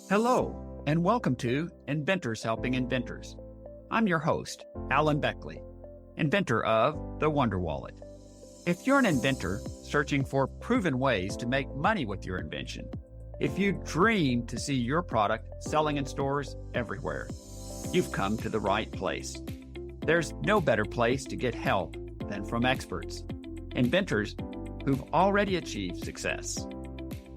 Hello, and welcome to Inventors Helping Inventors. I'm your host, Alan Beckley, inventor of the Wonder Wallet. If you're an inventor searching for proven ways to make money with your invention, if you dream to see your product selling in stores everywhere, you've come to the right place. There's no better place to get help than from experts, inventors who've already achieved success.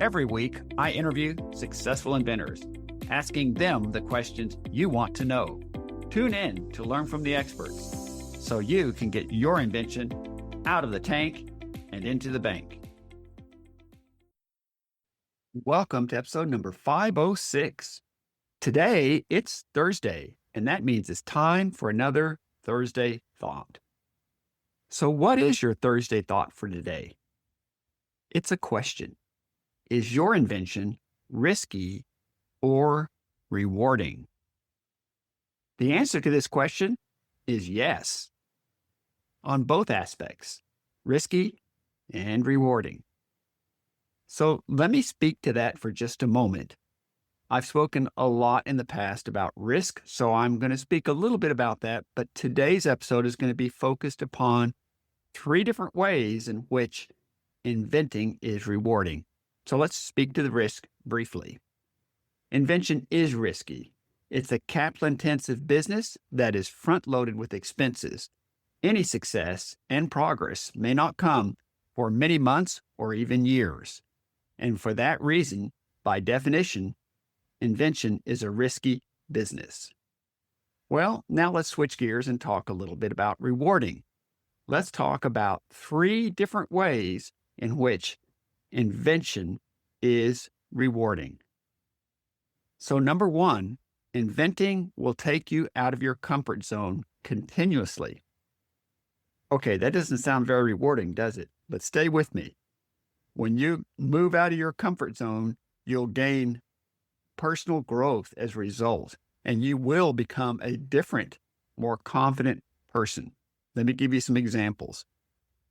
Every week, I interview successful inventors, asking them the questions you want to know. Tune in to learn from the experts so you can get your invention out of the tank and into the bank. Welcome to episode number 506. Today, it's Thursday, and that means it's time for another Thursday Thought. So what is your Thursday thought for today? It's a question. Is your invention risky or rewarding? The answer to this question is yes, on both aspects, risky and rewarding. So let me speak to that for just a moment. I've spoken a lot in the past about risk, so I'm going to speak a little bit about that, but today's episode is going to be focused upon 3 different ways in which inventing is rewarding. So let's speak to the risk briefly. Invention is risky. It's a capital-intensive business that is front-loaded with expenses. Any success and progress may not come for many months or even years. And for that reason, by definition, invention is a risky business. Well, now let's switch gears and talk a little bit about rewarding. Let's talk about 3 different ways in which invention is rewarding. So number 1, inventing will take you out of your comfort zone continuously. Okay, that doesn't sound very rewarding, does it? But stay with me. When you move out of your comfort zone, you'll gain personal growth as a result, and you will become a different, more confident person. Let me give you some examples.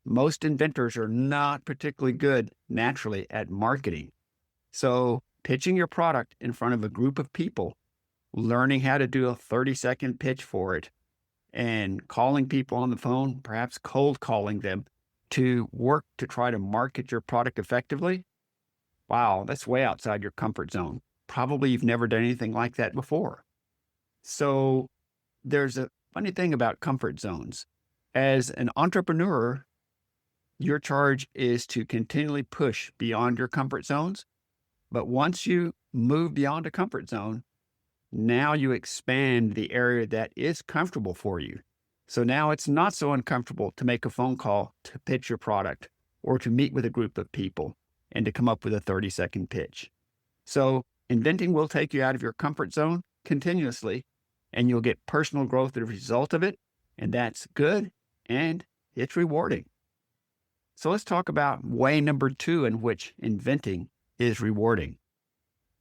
Most inventors are not particularly good naturally at marketing. So pitching your product in front of a group of people, learning how to do a 30-second pitch for it, and calling people on the phone, perhaps cold calling them to work to try to market your product effectively. Wow, that's way outside your comfort zone. Probably you've never done anything like that before. So there's a funny thing about comfort zones. As an entrepreneur, your charge is to continually push beyond your comfort zones. But once you move beyond a comfort zone, now you expand the area that is comfortable for you. So now it's not so uncomfortable to make a phone call to pitch your product or to meet with a group of people and to come up with a 30-second pitch. So inventing will take you out of your comfort zone continuously, and you'll get personal growth as a result of it. And that's good, and it's rewarding. So let's talk about way number 2 in which inventing is rewarding.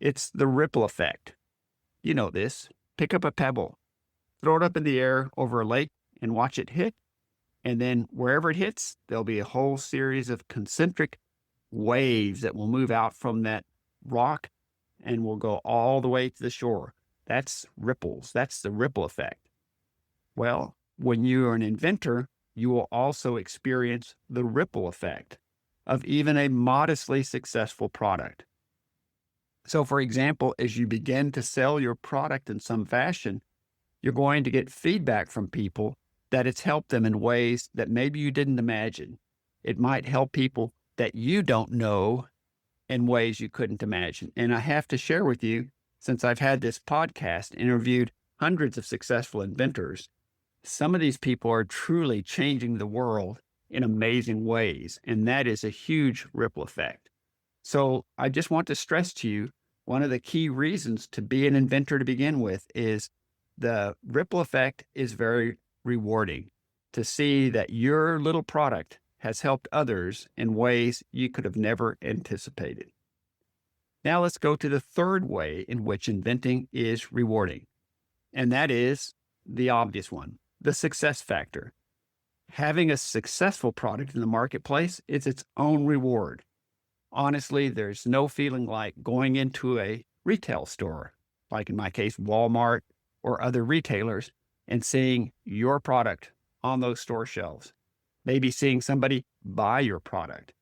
It's the ripple effect. You know this. Pick up a pebble, throw it up in the air over a lake and watch it hit. And then wherever it hits, there'll be a whole series of concentric waves that will move out from that rock and will go all the way to the shore. That's ripples. That's the ripple effect. Well, when you're an inventor, you will also experience the ripple effect of even a modestly successful product. So, for example, as you begin to sell your product in some fashion, you're going to get feedback from people that it's helped them in ways that maybe you didn't imagine. It might help people that you don't know in ways you couldn't imagine. And I have to share with you, since I've had this podcast, interviewed hundreds of successful inventors, some of these people are truly changing the world in amazing ways, and that is a huge ripple effect. So I just want to stress to you, one of the key reasons to be an inventor to begin with is the ripple effect is very rewarding. To see that your little product has helped others in ways you could have never anticipated. Now let's go to the 3rd way in which inventing is rewarding, and that is the obvious one. The success factor. Having a successful product in the marketplace is its own reward. Honestly, there's no feeling like going into a retail store, like in my case, Walmart or other retailers, and seeing your product on those store shelves. Maybe seeing somebody buy your product.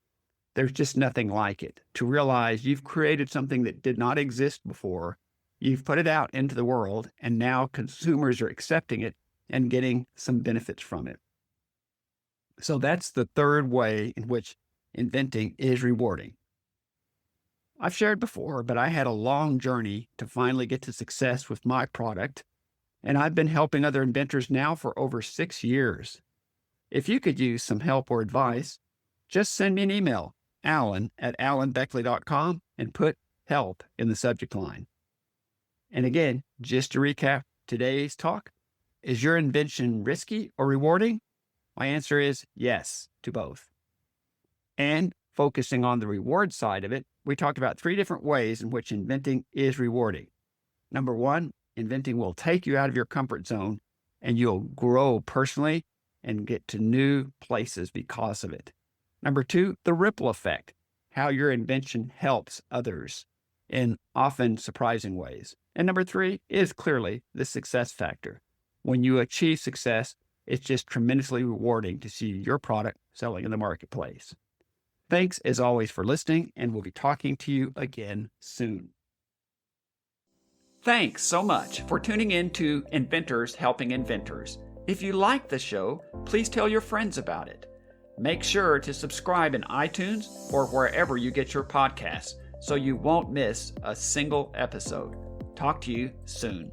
There's just nothing like it. To realize you've created something that did not exist before, you've put it out into the world, and now consumers are accepting it and getting some benefits from it. So that's the third way in which inventing is rewarding. I've shared before, but I had a long journey to finally get to success with my product, and I've been helping other inventors now for over 6 years. If you could use some help or advice, just send me an email, alan@alanbeckley.com, and put help in the subject line. And again, just to recap today's talk, is your invention risky or rewarding? My answer is yes to both. And focusing on the reward side of it, we talked about 3 different ways in which inventing is rewarding. Number 1, inventing will take you out of your comfort zone and you'll grow personally and get to new places because of it. Number 2, the ripple effect, how your invention helps others in often surprising ways. And number 3 is clearly the success factor. When you achieve success, it's just tremendously rewarding to see your product selling in the marketplace. Thanks as always for listening, and we'll be talking to you again soon. Thanks so much for tuning in to Inventors Helping Inventors. If you like the show, please tell your friends about it. Make sure to subscribe in iTunes or wherever you get your podcasts so you won't miss a single episode. Talk to you soon.